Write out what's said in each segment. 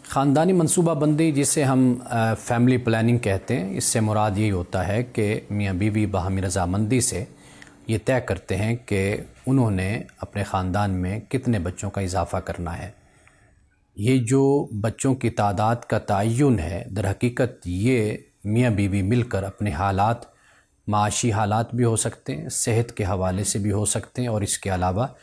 ख़ानदानी मनसूबा बंदी जिसे हम फैमिली प्लानिंग कहते हैं, इससे मुराद यही होता है कि मियाँ बीवी बाहमी रज़ामंदी से ये तय करते हैं कि उन्होंने अपने ख़ानदान में कितने बच्चों का इजाफ़ा करना है। ये जो बच्चों की तादाद का तयन है, दर हकीकत ये मियाँ बीवी मिलकर अपने हालात, माशी हालात भी हो सकते हैं, सेहत के हवाले से भी हो सकते हैं और इसके अलावा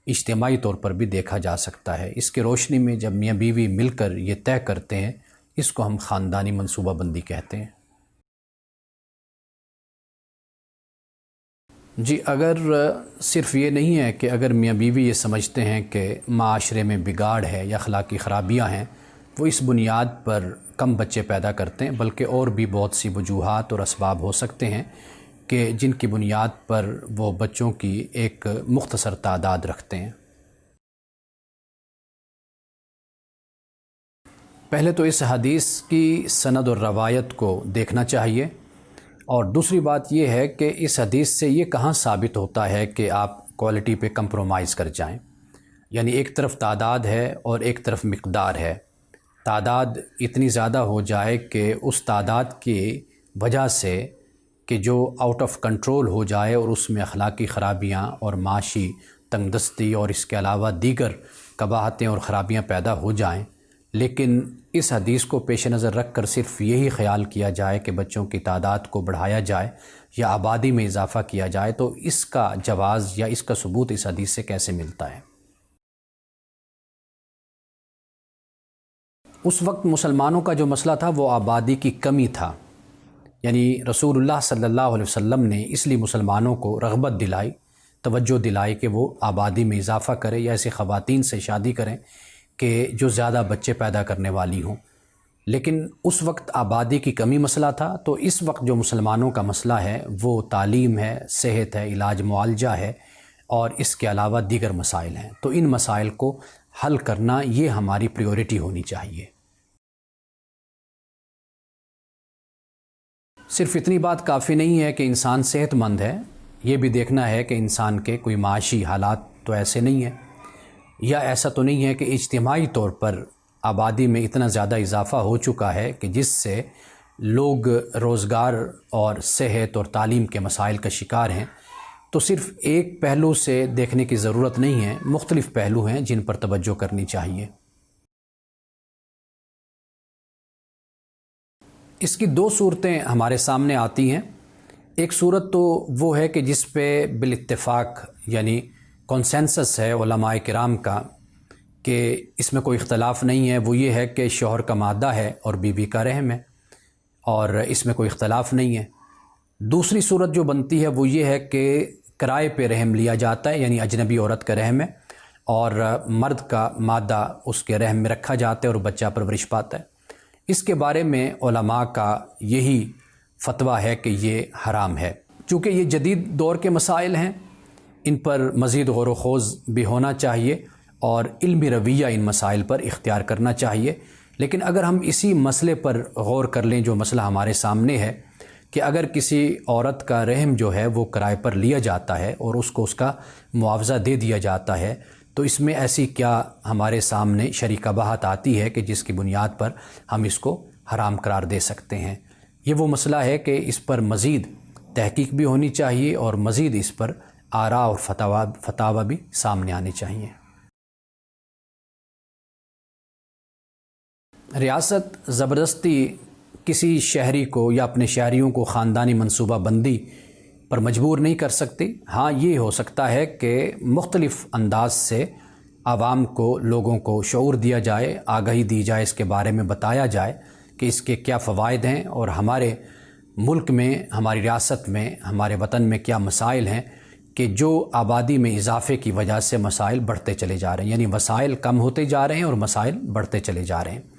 इज्तिमाई तौर पर भी देखा जा सकता है। इसके रोशनी में जब मियाँ बीवी मिलकर ये तय करते हैं, इसको हम ख़ानदानी मनसूबा बंदी कहते हैं। जी, अगर सिर्फ़ ये नहीं है कि अगर मियाँ बीवी ये समझते हैं कि माशरे में बिगाड़ है या अखलाकी ख़राबियाँ हैं, वो इस बुनियाद पर कम बच्चे पैदा करते हैं, बल्कि और भी बहुत सी वजूहात और असबाब हो सकते हैं कि जिनकी बुनियाद पर वो बच्चों की एक मुख्तसर तादाद रखते हैं। पहले तो इस हदीस की सनद और रवायत को देखना चाहिए, और दूसरी बात यह है कि इस हदीस से ये कहाँ साबित होता है कि आप क्वालिटी पे कंप्रोमाइज़ कर जाएं। यानी एक तरफ तादाद है और एक तरफ मिक़दार है। तादाद इतनी ज़्यादा हो जाए कि उस तादाद की वजह से कि जो आउट ऑफ कंट्रोल हो जाए और उसमें अखलाकी ख़राबियाँ और माशी तंगदस्ती और इसके अलावा दीगर कबाहतें और ख़राबियाँ पैदा हो जाएं। लेकिन इस हदीस को पेश नज़र रख कर सिर्फ़ यही ख्याल किया जाए कि बच्चों की तादाद को बढ़ाया जाए या आबादी में इजाफ़ा किया जाए, तो इसका जवाज़ या इसका सबूत इस हदीस से कैसे मिलता है। उस वक्त मुसलमानों का जो मसला था वो आबादी की कमी था। यानी रसूलुल्लाह सल्लल्लाहु अलैहि वसल्लम ने इसलिए मुसलमानों को रग़बत दिलाई, तवज्जो दिलाई कि वो आबादी में इजाफ़ा करें या ऐसी ख़वातीन से शादी करें कि जो ज़्यादा बच्चे पैदा करने वाली हों। लेकिन उस वक्त आबादी की कमी मसला था, तो इस वक्त जो मुसलमानों का मसला है वो तालीम है, सेहत है, इलाज मुआलजा है और इसके अलावा दीगर मसाइल हैं। तो इन मसाइल को हल करना ये हमारी प्रायोरिटी होनी चाहिए। सिर्फ़ इतनी बात काफ़ी नहीं है कि इंसान सेहतमंद है, ये भी देखना है कि इंसान के कोई माशी हालात तो ऐसे नहीं है, या ऐसा तो नहीं है कि इज्तिमाई तौर पर आबादी में इतना ज़्यादा इजाफ़ा हो चुका है कि जिससे लोग रोज़गार और सेहत और तालीम के मसाइल का शिकार हैं। तो सिर्फ़ एक पहलू से देखने की ज़रूरत नहीं है, मुख्तलिफ़ पहलू हैं जिन पर तवज्जो करनी चाहिए। इसकी दो सूरतें हमारे सामने आती हैं। एक सूरत तो वो है कि जिस पे बिल इत्तिफ़ाक़ यानी कॉन्सेंसस है उलमाए किराम का कि इसमें कोई इख्तलाफ नहीं है, वो ये है कि शौहर का मादा है और बीवी का रहम है, और इसमें कोई इख्तलाफ नहीं है। दूसरी सूरत जो बनती है वो ये है कि किराए पे रहम लिया जाता है, यानी अजनबी औरत का रहम है और मर्द का मादा उसके रहम में रखा जाता है और बच्चा परवरिश पाता है। इसके बारे में उलमा का यही फतवा है कि ये हराम है। चूँकि ये जदीद दौर के मसाइल हैं, इन पर मज़ीद गौर व खोज़ भी होना चाहिए और इल्मी रवैया इन मसाइल पर इख्तियार करना चाहिए। लेकिन अगर हम इसी मसले पर गौर कर लें, जो मसला हमारे सामने है कि अगर किसी औरत का रहम जो है वो किराए पर लिया जाता है और उसको उसका मुआवज़ा दे दिया जाता है, तो इसमें ऐसी क्या हमारे सामने शरई कबाहत आती है कि जिसकी बुनियाद पर हम इसको हराम करार दे सकते हैं। ये वो मसला है कि इस पर मज़ीद तहकीक भी होनी चाहिए और मज़ीद इस पर आरा और फतावा भी सामने आने चाहिए। रियासत ज़बरदस्ती किसी शहरी को या अपने शहरियों को ख़ानदानी मनसूबा बंदी पर मजबूर नहीं कर सकती। हाँ, ये हो सकता है कि मुख्तलिफ़ अंदाज से आवाम को, लोगों को शऊर दिया जाए, आगाही दी जाए, इसके बारे में बताया जाए कि इसके क्या फ़वाइद हैं और हमारे मुल्क में, हमारी रियासत में, हमारे वतन में क्या मसाइल हैं कि जो आबादी में इजाफ़े की वजह से मसाइल बढ़ते चले जा रहे हैं। यानी वसाइल कम होते जा रहे हैं और मसाइल बढ़ते चले जा रहे हैं।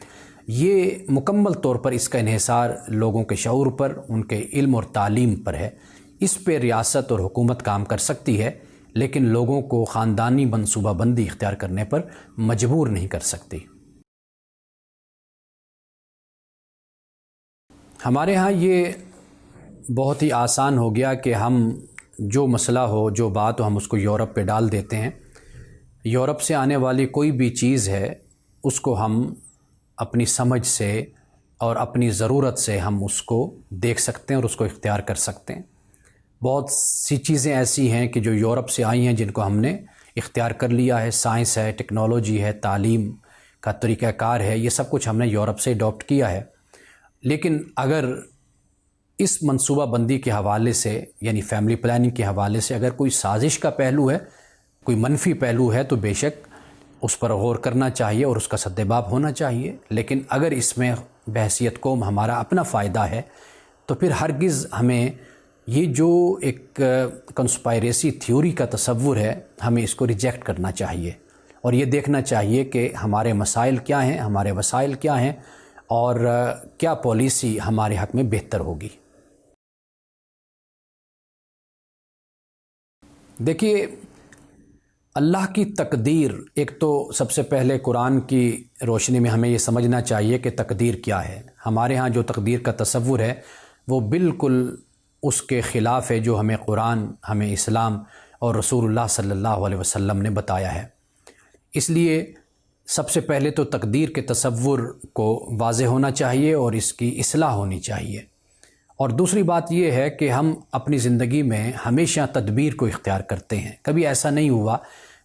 ये मुकम्मल तौर पर इसका इन्हिसार लोगों के शऊर पर, उनके इल्म और तालीम पर है। इस पे रियासत और हुकूमत काम कर सकती है, लेकिन लोगों को ख़ानदानी मनसूबा बंदी इख्तियार करने पर मजबूर नहीं कर सकती। हमारे यहाँ ये बहुत ही आसान हो गया कि हम जो मसला हो, जो बात हो, हम उसको यूरोप पे डाल देते हैं। यूरोप से आने वाली कोई भी चीज़ है उसको हम اپنی سمجھ سے اور اپنی ضرورت سے ہم اس کو دیکھ سکتے ہیں اور اس کو اختیار کر سکتے ہیں۔ بہت سی چیزیں ایسی ہیں کہ جو یورپ سے آئی ہیں جن کو ہم نے اختیار کر لیا ہے، سائنس ہے، ٹیکنالوجی ہے، تعلیم کا طریقہ کار ہے، یہ سب کچھ ہم نے یورپ سے اڈاپٹ کیا ہے۔ لیکن اگر اس منصوبہ بندی کے حوالے سے یعنی فیملی پلاننگ کے حوالے سے اگر کوئی سازش کا پہلو ہے، کوئی منفی پہلو ہے، تو بے شک اس پر غور کرنا چاہیے اور اس کا سدباب ہونا چاہیے۔ لیکن اگر اس میں بحیثیت قوم ہمارا اپنا فائدہ ہے تو پھر ہرگز ہمیں یہ جو ایک کنسپائریسی تھیوری کا تصور ہے، ہمیں اس کو ریجیکٹ کرنا چاہیے اور یہ دیکھنا چاہیے کہ ہمارے مسائل کیا ہیں، ہمارے وسائل کیا ہیں اور کیا پالیسی ہمارے حق میں بہتر ہوگی۔ دیکھیے، اللہ کی تقدیر، ایک تو سب سے پہلے قرآن کی روشنی میں ہمیں یہ سمجھنا چاہیے کہ تقدیر کیا ہے۔ ہمارے ہاں جو تقدیر کا تصور ہے وہ بالکل اس کے خلاف ہے جو ہمیں قرآن، ہمیں اسلام اور رسول اللہ صلی اللہ علیہ وسلم نے بتایا ہے۔ اس لیے سب سے پہلے تو تقدیر کے تصور کو واضح ہونا چاہیے اور اس کی اصلاح ہونی چاہیے۔ اور دوسری بات یہ ہے کہ ہم اپنی زندگی میں ہمیشہ تدبیر کو اختیار کرتے ہیں۔ کبھی ایسا نہیں ہوا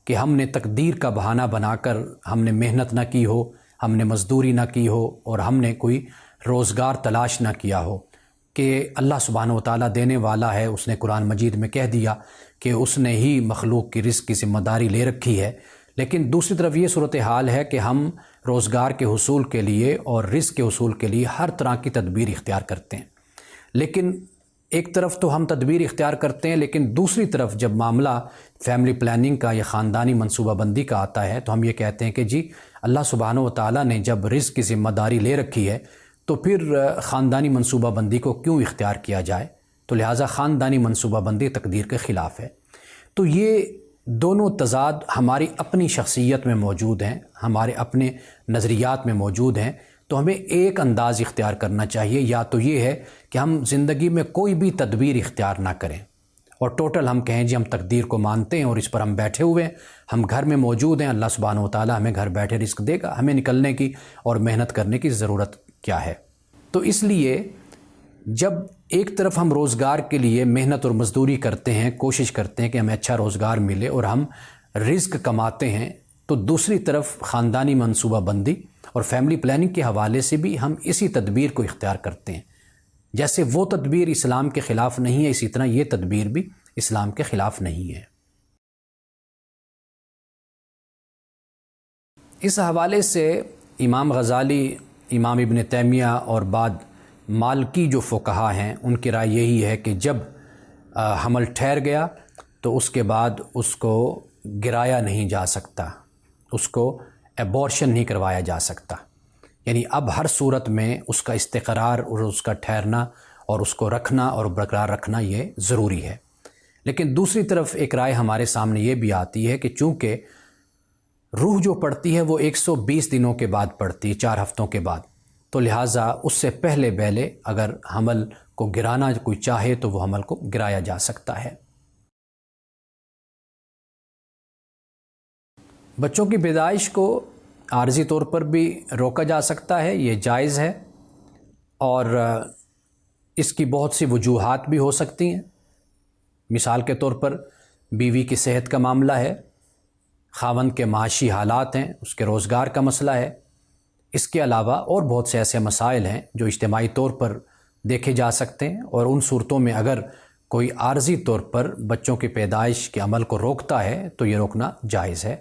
کہ ہم نے تقدیر کا بہانہ بنا کر ہم نے محنت نہ کی ہو، ہم نے مزدوری نہ کی ہو اور ہم نے کوئی روزگار تلاش نہ کیا ہو، کہ اللہ سبحانہ وتعالیٰ دینے والا ہے۔ اس نے قرآن مجید میں کہہ دیا کہ اس نے ہی مخلوق کی رزق کی ذمہ داری لے رکھی ہے۔ لیکن دوسری طرف یہ صورتحال ہے کہ ہم روزگار کے حصول کے لیے اور رزق کے حصول کے لیے ہر طرح کی تدبیر اختیار کرتے ہیں۔ لیکن ایک طرف تو ہم تدبیر اختیار کرتے ہیں، لیکن دوسری طرف جب معاملہ فیملی پلاننگ کا یا خاندانی منصوبہ بندی کا آتا ہے تو ہم یہ کہتے ہیں کہ جی اللہ سبحانہ وتعالیٰ نے جب رزق کی ذمہ داری لے رکھی ہے تو پھر خاندانی منصوبہ بندی کو کیوں اختیار کیا جائے، تو لہٰذا خاندانی منصوبہ بندی تقدیر کے خلاف ہے۔ تو یہ دونوں تضاد ہماری اپنی شخصیت میں موجود ہیں، ہمارے اپنے نظریات میں موجود ہیں، تو ہمیں ایک انداز اختیار کرنا چاہیے۔ یا تو یہ ہے کہ ہم زندگی میں کوئی بھی تدبیر اختیار نہ کریں اور ٹوٹل ہم کہیں جی ہم تقدیر کو مانتے ہیں اور اس پر ہم بیٹھے ہوئے ہیں، ہم گھر میں موجود ہیں، اللہ سبحانہ وتعالیٰ ہمیں گھر بیٹھے رزق دے گا، ہمیں نکلنے کی اور محنت کرنے کی ضرورت کیا ہے۔ تو اس لیے جب ایک طرف ہم روزگار کے لیے محنت اور مزدوری کرتے ہیں، کوشش کرتے ہیں کہ ہمیں اچھا روزگار ملے اور ہم رزق کماتے ہیں، تو دوسری طرف خاندانی منصوبہ بندی اور فیملی پلاننگ کے حوالے سے بھی ہم اسی تدبیر کو اختیار کرتے ہیں۔ جیسے وہ تدبیر اسلام کے خلاف نہیں ہے، اسی طرح یہ تدبیر بھی اسلام کے خلاف نہیں ہے۔ اس حوالے سے امام غزالی، امام ابن تیمیہ اور بعد مالکی جو فقہا ہیں ان کی رائے یہی ہے کہ جب حمل ٹھہر گیا تو اس کے بعد اس کو گرایا نہیں جا سکتا، اس کو ایبورشن نہیں کروایا جا سکتا، یعنی اب ہر صورت میں اس کا استقرار اور اس کا ٹھہرنا اور اس کو رکھنا اور برقرار رکھنا یہ ضروری ہے۔ لیکن دوسری طرف ایک رائے ہمارے سامنے یہ بھی آتی ہے کہ چونکہ روح جو پڑتی ہے وہ 120 دنوں کے بعد پڑتی ہے، 4 ہفتوں کے بعد، تو لہٰذا اس سے پہلے اگر حمل کو گرانا کوئی چاہے تو وہ حمل کو گرایا جا سکتا ہے۔ بچوں کی پیدائش کو عارضی طور پر بھی روکا جا سکتا ہے، یہ جائز ہے، اور اس کی بہت سی وجوہات بھی ہو سکتی ہیں۔ مثال کے طور پر بیوی کی صحت کا معاملہ ہے، خاوند کے معاشی حالات ہیں، اس کے روزگار کا مسئلہ ہے، اس کے علاوہ اور بہت سے ایسے مسائل ہیں جو اجتماعی طور پر دیکھے جا سکتے ہیں، اور ان صورتوں میں اگر کوئی عارضی طور پر بچوں کی پیدائش کے عمل کو روکتا ہے تو یہ روکنا جائز ہے۔